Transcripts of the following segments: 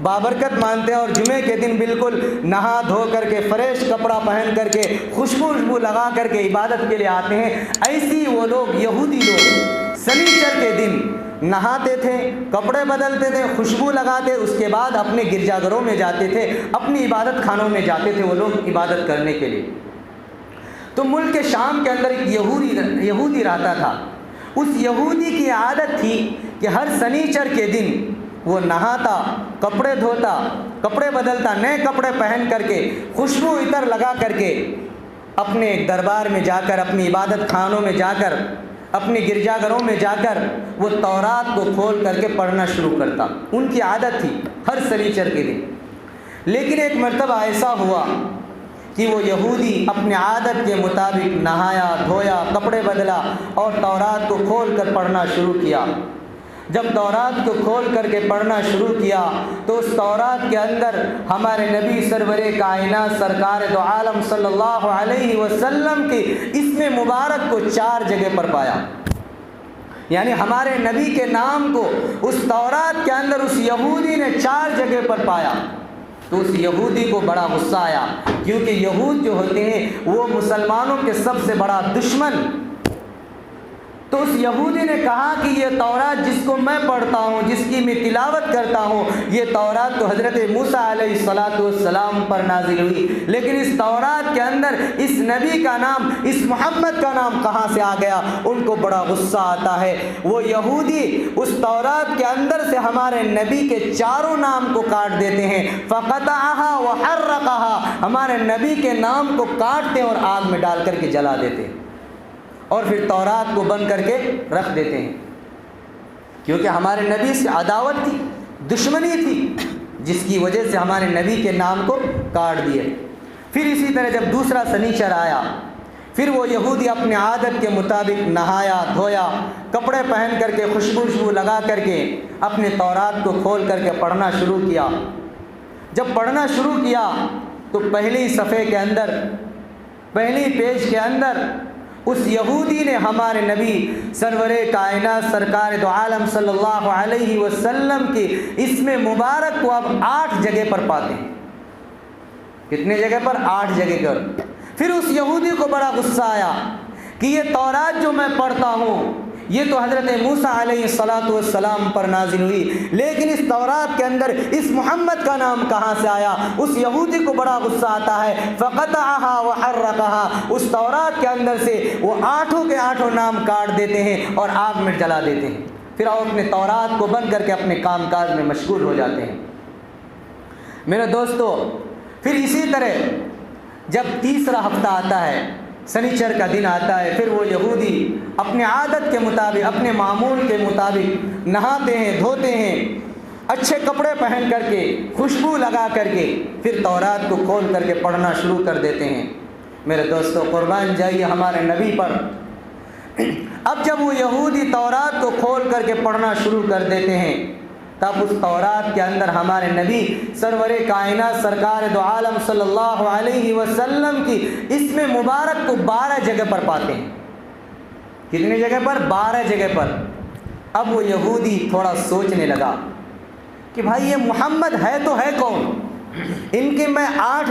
بابرکت مانتے ہیں اور جمعے کے دن بالکل نہا دھو کر کے فریش کپڑا پہن کر کے خوشبو لگا کر کے عبادت کے لیے آتے ہیں، ایسی وہ لوگ یہودی لوگ سنیچر کے دن نہاتے تھے، کپڑے بدلتے تھے، خوشبو لگاتے، اس کے بعد اپنے گرجا گھروں میں جاتے تھے، اپنی عبادت خانوں میں جاتے تھے وہ لوگ عبادت کرنے کے لیے۔ تو ملک شام کے اندر ایک یہودی رہتا تھا، اس یہودی کی عادت تھی کہ ہر سنیچر کے دن وہ نہاتا، کپڑے دھوتا، کپڑے بدلتا، نئے کپڑے پہن کر کے خوشبو عطر لگا کر کے اپنے دربار میں جا کر، اپنی عبادت خانوں میں جا کر، اپنے گرجا گھروں میں جا کر وہ تورات کو کھول کر کے پڑھنا شروع کرتا۔ ان کی عادت تھی ہر سنیچر کے دن۔ لیکن ایک مرتبہ ایسا ہوا کہ وہ یہودی اپنے عادت کے مطابق نہایا، دھویا، کپڑے بدلا اور تورات کو کھول کر پڑھنا شروع کیا۔ جب تورات کو کھول کر کے پڑھنا شروع کیا تو اس تورات کے اندر ہمارے نبی سرور کائنات سرکار دو عالم صلی اللہ علیہ وسلم کی اسم مبارک کو 4 جگہ پر پایا، یعنی ہمارے نبی کے نام کو اس تورات کے اندر اس یہودی نے 4 جگہ پر پایا۔ تو اس یہودی کو بڑا غصہ آیا، کیونکہ یہود جو ہوتے ہیں وہ مسلمانوں کے سب سے بڑا دشمن۔ تو اس یہودی نے کہا کہ یہ تورات جس کو میں پڑھتا ہوں، جس کی میں تلاوت کرتا ہوں، یہ تورات تو حضرت موسیٰ علیہ السلام پر نازل ہوئی، لیکن اس تورات کے اندر اس نبی کا نام، اس محمد کا نام کہاں سے آ گیا؟ ان کو بڑا غصہ آتا ہے۔ وہ یہودی اس تورات کے اندر سے ہمارے نبی کے 4 نام کو کاٹ دیتے ہیں، فقطعها وحرقها، ہمارے نبی کے نام کو کاٹتے اور آگ میں ڈال کر کے جلا دیتے ہیں اور پھر تورات کو بند کر کے رکھ دیتے ہیں، کیونکہ ہمارے نبی سے عداوت تھی، دشمنی تھی، جس کی وجہ سے ہمارے نبی کے نام کو کاٹ دیے۔ پھر اسی طرح جب دوسرا سنیچر آیا، پھر وہ یہودی اپنے عادت کے مطابق نہایا، دھویا، کپڑے پہن کر کے خوشبو لگا کر کے اپنے تورات کو کھول کر کے پڑھنا شروع کیا۔ جب پڑھنا شروع کیا تو پہلی صفحے کے اندر، پہلی پیج کے اندر اس یہودی نے ہمارے نبی سرور کائنات سرکار دو عالم صلی اللہ علیہ وسلم کی اسم مبارک کو اب 8 جگہ پر پاتے ہیں۔ کتنے جگہ پر؟ 8 جگہ پر۔ پھر اس یہودی کو بڑا غصہ آیا کہ یہ تورات جو میں پڑھتا ہوں یہ تو حضرت موسیٰ علیہ السلام پر نازل ہوئی، لیکن اس تورات کے اندر اس محمد کا نام کہاں سے آیا؟ اس یہودی کو بڑا غصہ آتا ہے، فقطعها وحرقها، اس تورات کے اندر سے وہ 8 کے 8 نام کاٹ دیتے ہیں اور آگ میں جلا دیتے ہیں۔ پھر وہ اپنے تورات کو بند کر کے اپنے کام کاج میں مشغول ہو جاتے ہیں۔ میرے دوستو، پھر اسی طرح جب تیسرا ہفتہ آتا ہے، سنیچر کا دن آتا ہے، پھر وہ یہودی اپنے عادت کے مطابق، اپنے معمول کے مطابق نہاتے ہیں، دھوتے ہیں، اچھے کپڑے پہن کر کے، خوشبو لگا کر کے پھر تورات کو کھول کر کے پڑھنا شروع کر دیتے ہیں۔ میرے دوستو، قربان جائیے ہمارے نبی پر۔ اب جب وہ یہودی تورات کو کھول کر کے پڑھنا شروع کر دیتے ہیں، تب اس تورات کے اندر ہمارے نبی سرور کائنات سرکار دو عالم صلی اللہ علیہ وسلم کی اسم مبارک کو 12 جگہ پر پاتے ہیں۔ کتنے جگہ پر؟ 12 جگہ پر۔ اب وہ یہودی تھوڑا سوچنے لگا کہ بھائی یہ محمد ہے تو ہے کون؟ ان کے میں 4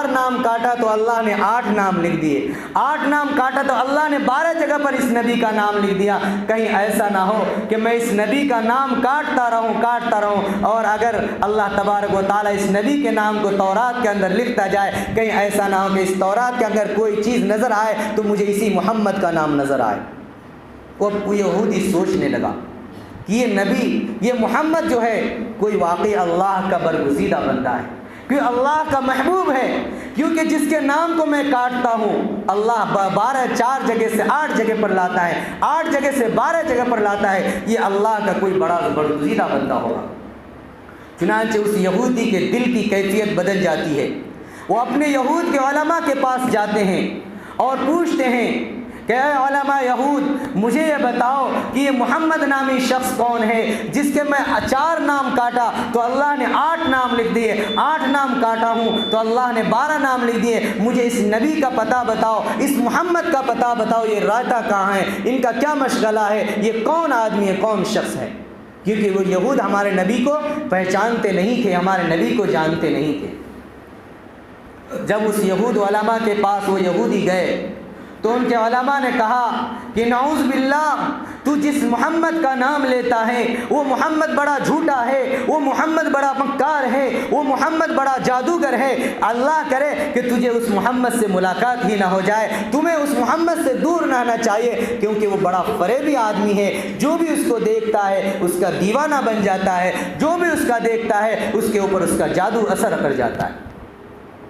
نام کاٹا تو اللہ نے 8 نام لکھ دیے، 8 نام کاٹا تو اللہ نے 12 جگہ پر اس نبی کا نام لکھ دیا۔ کہیں ایسا نہ ہو کہ میں اس نبی کا نام کاٹتا رہوں اور اگر اللہ تبارک و تعالیٰ اس نبی کے نام کو تورات کے اندر لکھتا جائے، کہیں ایسا نہ ہو کہ اس تورات کے اگر کوئی چیز نظر آئے تو مجھے اسی محمد کا نام نظر آئے۔ وہ یہودی سوچنے لگا کہ یہ نبی، یہ محمد جو ہے کوئی واقعی اللہ کا برگزیدہ بندہ ہے، کیونکہ اللہ کا محبوب ہے، کیونکہ جس کے نام کو میں کاٹتا ہوں اللہ 4 جگہ سے 8 جگہ پر لاتا ہے، 8 جگہ سے 12 جگہ پر لاتا ہے، یہ اللہ کا کوئی بڑا برگزیدہ بندہ ہوگا۔ چنانچہ اس یہودی کے دل کی کیفیت بدل جاتی ہے۔ وہ اپنے یہود کے علماء کے پاس جاتے ہیں اور پوچھتے ہیں کہ اے علماء یہود، مجھے یہ بتاؤ کہ یہ محمد نامی شخص کون ہے جس کے میں 4 نام کاٹا تو اللہ نے 8 نام لکھ دیے، 8 نام کاٹا ہوں تو اللہ نے 12 نام لکھ دیے۔ مجھے اس نبی کا پتہ بتاؤ، اس محمد کا پتہ بتاؤ، یہ رہتا کہاں ہے، ان کا کیا مشغلہ ہے، یہ کون آدمی ہے، کون شخص ہے؟ کیونکہ وہ یہود ہمارے نبی کو پہچانتے نہیں تھے، ہمارے نبی کو جانتے نہیں تھے۔ جب اس یہود علماء کے پاس وہ یہودی گئے تو ان کے علماء نے کہا کہ نعوذ باللہ، تو جس محمد کا نام لیتا ہے وہ محمد بڑا جھوٹا ہے، وہ محمد بڑا مکار ہے، وہ محمد بڑا جادوگر ہے، اللہ کرے کہ تجھے اس محمد سے ملاقات ہی نہ ہو جائے، تمہیں اس محمد سے دور نہ رہنا چاہیے، کیونکہ وہ بڑا فریبی آدمی ہے، جو بھی اس کو دیکھتا ہے اس کا دیوانہ بن جاتا ہے، جو بھی اس کا دیکھتا ہے اس کے اوپر اس کا جادو اثر کر جاتا ہے۔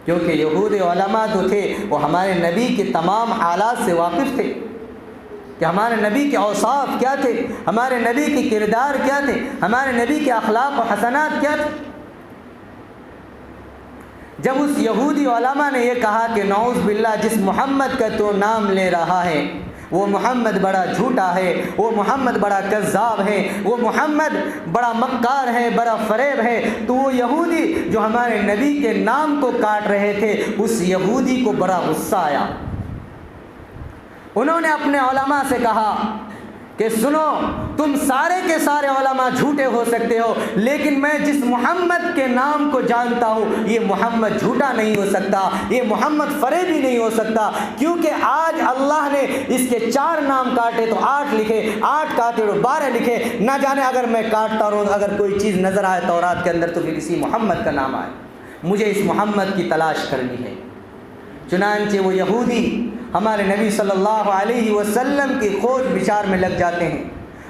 کیونکہ یہود علماء جو تھے وہ ہمارے نبی کے تمام حالات سے واقف تھے کہ ہمارے نبی کے اوصاف کیا تھے، ہمارے نبی کے کردار کیا تھے، ہمارے نبی کے اخلاق و حسنات کیا تھے۔ جب اس یہودی علماء نے یہ کہا کہ نعوذ باللہ، جس محمد کا تو نام لے رہا ہے وہ محمد بڑا جھوٹا ہے، وہ محمد بڑا کذاب ہے، وہ محمد بڑا مکار ہے، بڑا فریب ہے، تو وہ یہودی جو ہمارے نبی کے نام کو کاٹ رہے تھے اس یہودی کو بڑا غصہ آیا۔ انہوں نے اپنے علماء سے کہا کہ سنو، تم سارے کے سارے علماء جھوٹے ہو سکتے ہو، لیکن میں جس محمد کے نام کو جانتا ہوں یہ محمد جھوٹا نہیں ہو سکتا، یہ محمد فریبی نہیں ہو سکتا، کیونکہ آج اللہ نے اس کے 4 نام کاٹے تو 8 لکھے، 8 کاٹے تو 12 لکھے، نہ جانے اگر میں کاٹتا رہوں اگر کوئی چیز نظر آئے تورات کے اندر تو پھر کسی محمد کا نام آئے، مجھے اس محمد کی تلاش کرنی ہے۔ چنانچہ وہ یہودی ہمارے نبی صلی اللہ علیہ وسلم کی کھوج بچار میں لگ جاتے ہیں،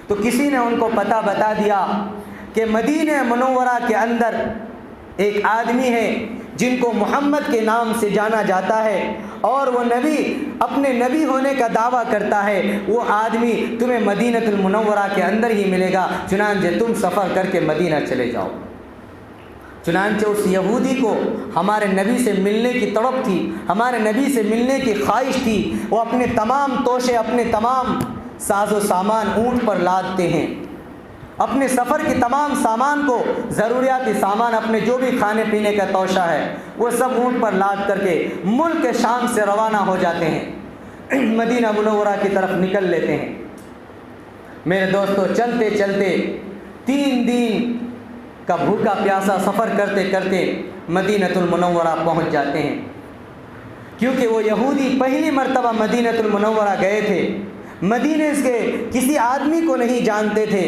تو کسی نے ان کو پتہ بتا دیا کہ مدینہ منورہ کے اندر ایک آدمی ہے جن کو محمد کے نام سے جانا جاتا ہے، اور وہ نبی اپنے نبی ہونے کا دعویٰ کرتا ہے، وہ آدمی تمہیں مدینہ المنورہ کے اندر ہی ملے گا، چنانچہ تم سفر کر کے مدینہ چلے جاؤ۔ چنانچہ اس یہودی کو ہمارے نبی سے ملنے کی تڑپ تھی، ہمارے نبی سے ملنے کی خواہش تھی، وہ اپنے تمام توشے، اپنے تمام ساز و سامان اونٹ پر لادتے ہیں، اپنے سفر کی تمام سامان کو، ضروریاتی سامان، اپنے جو بھی کھانے پینے کا توشہ ہے وہ سب اونٹ پر لاد کر کے ملک شام سے روانہ ہو جاتے ہیں، مدینہ منورہ کی طرف نکل لیتے ہیں۔ میرے دوستو، چلتے چلتے 3 دن کا بھوکا پیاسا سفر کرتے کرتے مدینہ المنورہ پہنچ جاتے ہیں، کیونکہ وہ یہودی پہلی مرتبہ مدینہ المنورہ گئے تھے، مدینے کے کسی آدمی کو نہیں جانتے تھے،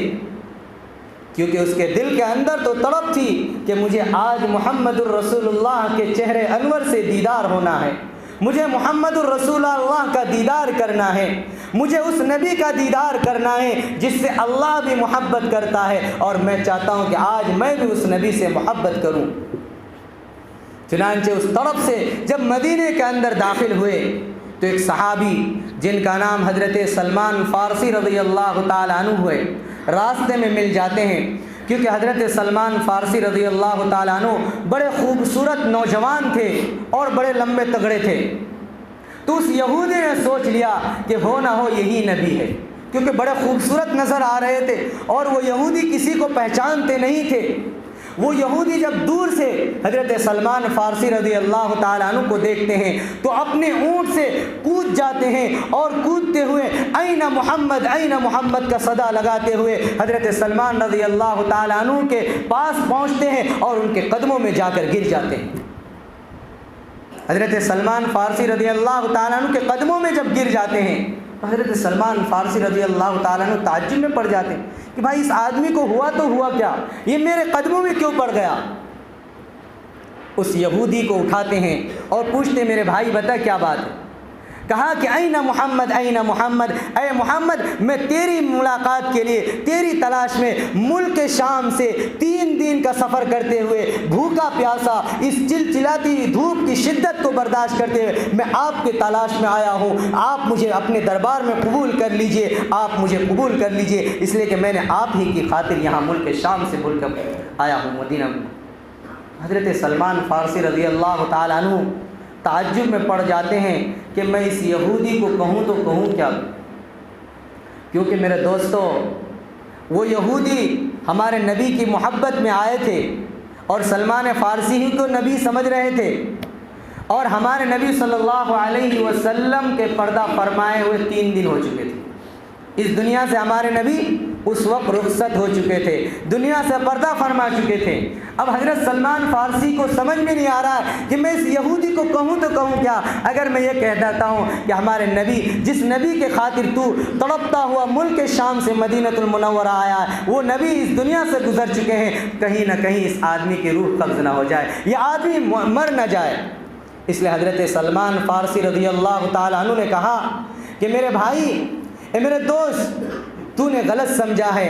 کیونکہ اس کے دل کے اندر تو طلب تھی کہ مجھے آج محمد الرسول اللہ کے چہرے انور سے دیدار ہونا ہے، مجھے محمد الرسول اللہ کا دیدار کرنا ہے، مجھے اس نبی کا دیدار کرنا ہے جس سے اللہ بھی محبت کرتا ہے، اور میں چاہتا ہوں کہ آج میں بھی اس نبی سے محبت کروں۔ چنانچہ اس طرف سے جب مدینے کے اندر داخل ہوئے تو ایک صحابی جن کا نام حضرت سلمان فارسی رضی اللہ تعالیٰ عنہ ہوئے، راستے میں مل جاتے ہیں، کیونکہ حضرت سلمان فارسی رضی اللہ تعالیٰ عنہ بڑے خوبصورت نوجوان تھے اور بڑے لمبے تگڑے تھے، تو اس یہودی نے سوچ لیا کہ ہو نہ ہو یہی نبی ہے، کیونکہ بڑے خوبصورت نظر آ رہے تھے اور وہ یہودی کسی کو پہچانتے نہیں تھے۔ وہ یہودی جب دور سے حضرت سلمان فارسی رضی اللہ تعالیٰ عنہ کو دیکھتے ہیں تو اپنے اونٹ سے کود جاتے ہیں اور کودتے ہوئے این محمد کا صدا لگاتے ہوئے حضرت سلمان رضی اللہ تعالیٰ عنہ کے پاس پہنچتے ہیں اور ان کے قدموں میں جا کر گر جاتے ہیں۔ حضرت سلمان فارسی رضی اللہ تعالیٰ عنہ کے قدموں میں جب گر جاتے ہیں تو حضرت سلمان فارسی رضی اللہ تعالیٰ عنہ تعجب میں پڑ جاتے ہیں کہ بھائی اس آدمی کو ہوا تو ہوا کیا، یہ میرے قدموں میں کیوں پڑ گیا۔ اس یہودی کو اٹھاتے ہیں اور پوچھتے میرے بھائی بتا کیا بات ہے۔ کہا کہ این محمد، اے محمد، میں تیری ملاقات کے لیے تیری تلاش میں ملک شام سے 3 دن کا سفر کرتے ہوئے بھوکا پیاسا اس چلچلاتی دھوپ کی شدت کو برداشت کرتے ہوئے میں آپ کے تلاش میں آیا ہوں، آپ مجھے اپنے دربار میں قبول کر لیجئے، آپ مجھے قبول کر لیجئے، اس لیے کہ میں نے آپ ہی کی خاطر یہاں ملک شام سے بول کر آیا ہوں مدینہ میں۔ حضرت سلمان فارسی رضی اللہ تعالیٰ عنہ تعجب میں پڑ جاتے ہیں کہ میں اس یہودی کو کہوں تو کہوں کیا، کیونکہ میرے دوستو وہ یہودی ہمارے نبی کی محبت میں آئے تھے اور سلمان فارسی ہی کو نبی سمجھ رہے تھے، اور ہمارے نبی صلی اللہ علیہ وسلم کے پردہ فرمائے ہوئے 3 دن ہو چکے تھے، اس دنیا سے ہمارے نبی اس وقت رخصت ہو چکے تھے، دنیا سے پردہ فرما چکے تھے۔ اب حضرت سلمان فارسی کو سمجھ میں نہیں آ رہا ہے کہ میں اس یہودی کو کہوں تو کہوں کیا، اگر میں یہ کہہ دیتا ہوں کہ ہمارے نبی، جس نبی کے خاطر تو تڑپتا ہوا ملک شام سے مدینۃ المنورہ آیا ہے، وہ نبی اس دنیا سے گزر چکے ہیں، کہیں نہ کہیں اس آدمی کی روح قبض نہ ہو جائے، یہ آدمی مر نہ جائے۔ اس لیے حضرت سلمان فارسی رضی اللہ تعالیٰ عنہ نے کہا کہ میرے بھائی، اے میرے دوست، تو نے غلط سمجھا ہے،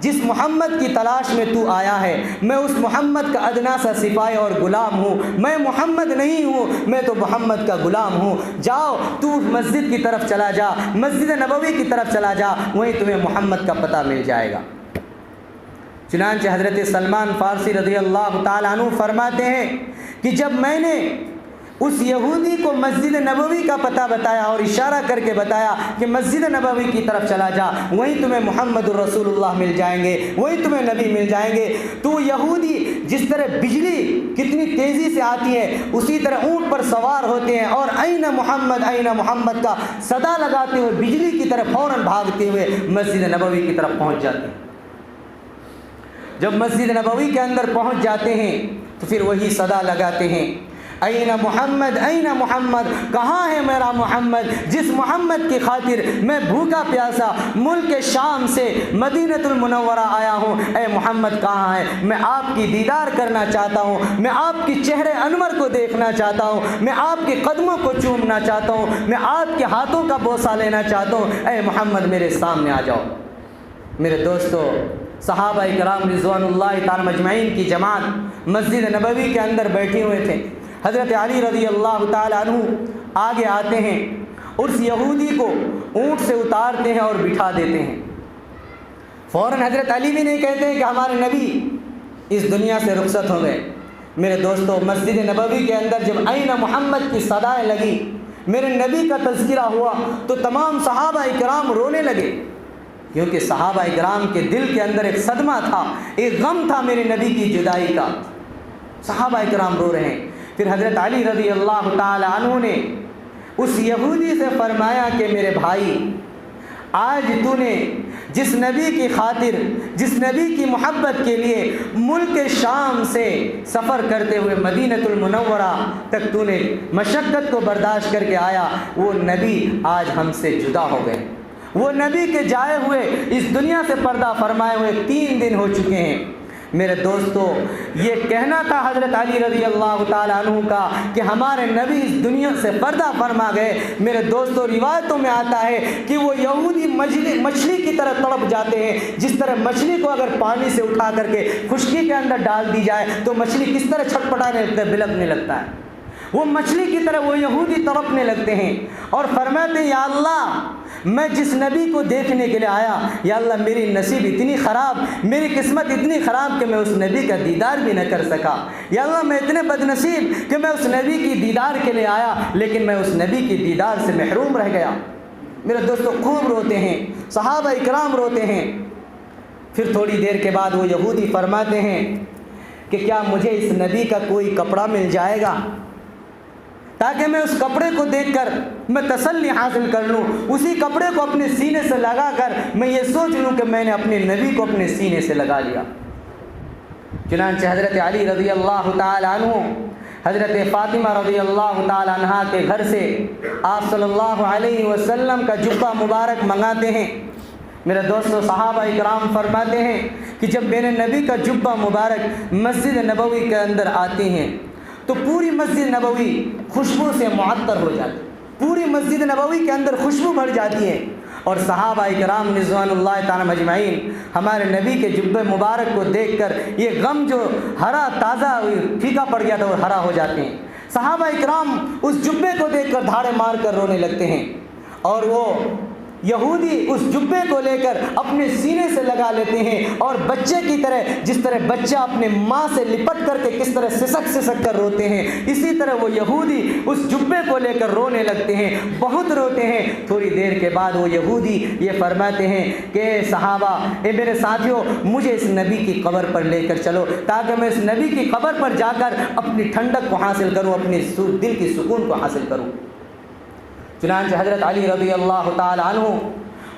جس محمد کی تلاش میں تو آیا ہے، میں اس محمد کا ادنا سا سپاہی اور غلام ہوں، میں محمد نہیں ہوں، میں تو محمد کا غلام ہوں۔ جاؤ تو مسجد کی طرف چلا جا، مسجد نبوی کی طرف چلا جا، وہیں تمہیں محمد کا پتہ مل جائے گا۔ چنانچہ حضرت سلمان فارسی رضی اللہ تعالیٰ عنہ فرماتے ہیں کہ جب میں نے اس یہودی کو مسجد نبوی کا پتہ بتایا اور اشارہ کر کے بتایا کہ مسجد نبوی کی طرف چلا جا، وہیں تمہیں محمد الرسول اللہ مل جائیں گے، وہیں تمہیں نبی مل جائیں گے، تو یہودی جس طرح بجلی کتنی تیزی سے آتی ہے، اسی طرح اونٹ پر سوار ہوتے ہیں اور این محمد کا صدا لگاتے ہوئے بجلی کی طرف فوراً بھاگتے ہوئے مسجد نبوی کی طرف پہنچ جاتے ہیں۔ جب مسجد نبوی کے اندر پہنچ جاتے ہیں تو پھر وہی صدا لگاتے ہیں، این محمد، این محمد، کہاں ہے میرا محمد، جس محمد کی خاطر میں بھوکا پیاسا ملک شام سے مدینۃ المنورہ آیا ہوں، اے محمد کہاں ہے؟ میں آپ کی دیدار کرنا چاہتا ہوں، میں آپ کی چہرے انور کو دیکھنا چاہتا ہوں، میں آپ کے قدموں کو چومنا چاہتا ہوں، میں آپ کے ہاتھوں کا بوسہ لینا چاہتا ہوں، اے محمد میرے سامنے آ جاؤ۔ میرے دوستو، صحابہ کرام رضوان اللہ تعالی مجمعین کی جماعت مسجد نبوی کے اندر بیٹھے ہوئے تھے۔ حضرت علی رضی اللہ تعالی عنہ آگے آتے ہیں، اس یہودی کو اونٹ سے اتارتے ہیں اور بٹھا دیتے ہیں۔ فوراً حضرت علی بھی نہیں کہتے ہیں کہ ہمارے نبی اس دنیا سے رخصت ہو گئے۔ میرے دوستو، مسجد نبوی کے اندر جب این محمد کی صدائیں لگی، میرے نبی کا تذکرہ ہوا، تو تمام صحابہ کرام رونے لگے، کیونکہ صحابہ کرام کے دل کے اندر ایک صدمہ تھا، ایک غم تھا میرے نبی کی جدائی کا۔ صحابہ کرام رو رہے ہیں۔ پھر حضرت علی رضی اللہ تعالی عنہ نے اس یہودی سے فرمایا کہ میرے بھائی، آج تو نے جس نبی کی خاطر، جس نبی کی محبت کے لیے ملک شام سے سفر کرتے ہوئے مدینۃ المنورہ تک تو نے مشقت کو برداشت کر کے آیا، وہ نبی آج ہم سے جدا ہو گئے، وہ نبی کے جائے ہوئے اس دنیا سے پردہ فرمائے ہوئے 3 دن ہو چکے ہیں۔ میرے دوستو، یہ کہنا تھا حضرت علی رضی اللہ تعالیٰ عنہ کا کہ ہمارے نبی اس دنیا سے پردہ فرما گئے۔ میرے دوستو، روایتوں میں آتا ہے کہ وہ یہودی مچھلی کی طرح تڑپ جاتے ہیں، جس طرح مچھلی کو اگر پانی سے اٹھا کر کے خشکی کے اندر ڈال دی جائے تو مچھلی کس طرح چھٹپٹانے لگتا ہے، بلکنے لگتا ہے، وہ مچھلی کی طرح وہ یہودی تڑپنے لگتے ہیں اور فرماتے ہیں، یا اللہ، میں جس نبی کو دیکھنے کے لیے آیا، یا اللہ میری نصیب اتنی خراب، میری قسمت اتنی خراب کہ میں اس نبی کا دیدار بھی نہ کر سکا، یا اللہ میں اتنے بد نصیب کہ میں اس نبی کی دیدار کے لیے آیا لیکن میں اس نبی کی دیدار سے محروم رہ گیا۔ میرے دوستو، خوب روتے ہیں، صحابہ اکرام روتے ہیں۔ پھر تھوڑی دیر کے بعد وہ یہودی فرماتے ہیں کہ کیا مجھے اس نبی کا کوئی کپڑا مل جائے گا تاکہ میں اس کپڑے کو دیکھ کر میں تسلی حاصل کر لوں، اسی کپڑے کو اپنے سینے سے لگا کر میں یہ سوچ لوں کہ میں نے اپنے نبی کو اپنے سینے سے لگا لیا۔ چنانچہ حضرت علی رضی اللہ تعالی عنہ حضرت فاطمہ رضی اللہ تعالی عنہا کے گھر سے آپ صلی اللہ علیہ وسلم کا جبہ مبارک منگاتے ہیں۔ میرے دوستو، صحابہ اکرام فرماتے ہیں کہ جب میرے نبی کا جبہ مبارک مسجد نبوی کے اندر آتے ہیں تو پوری مسجد نبوی خوشبو سے معطر ہو جاتی، پوری مسجد نبوی کے اندر خوشبو بھر جاتی ہے، اور صحابہ کرام رضوان اللہ تعالی مجمعین ہمارے نبی کے جبہ مبارک کو دیکھ کر یہ غم جو ہرا تازہ پھیکا پڑ گیا تھا وہ ہرا ہو جاتے ہیں۔ صحابہ کرام اس جبے کو دیکھ کر دھاڑے مار کر رونے لگتے ہیں، اور وہ یہودی اس جبے کو لے کر اپنے سینے سے لگا لیتے ہیں، اور بچے کی طرح، جس طرح بچہ اپنے ماں سے لپٹ کر کے کس طرح سسک کر روتے ہیں، اسی طرح وہ یہودی اس جبے کو لے کر رونے لگتے ہیں، بہت روتے ہیں۔ تھوڑی دیر کے بعد وہ یہودی یہ فرماتے ہیں کہ صحابہ، اے میرے ساتھیوں، مجھے اس نبی کی قبر پر لے کر چلو تاکہ میں اس نبی کی قبر پر جا کر اپنی ٹھنڈک کو حاصل کروں، اپنے دل کی سکون کو حاصل کروں۔ چنانچہ حضرت علی رضی اللہ تعالی عنہ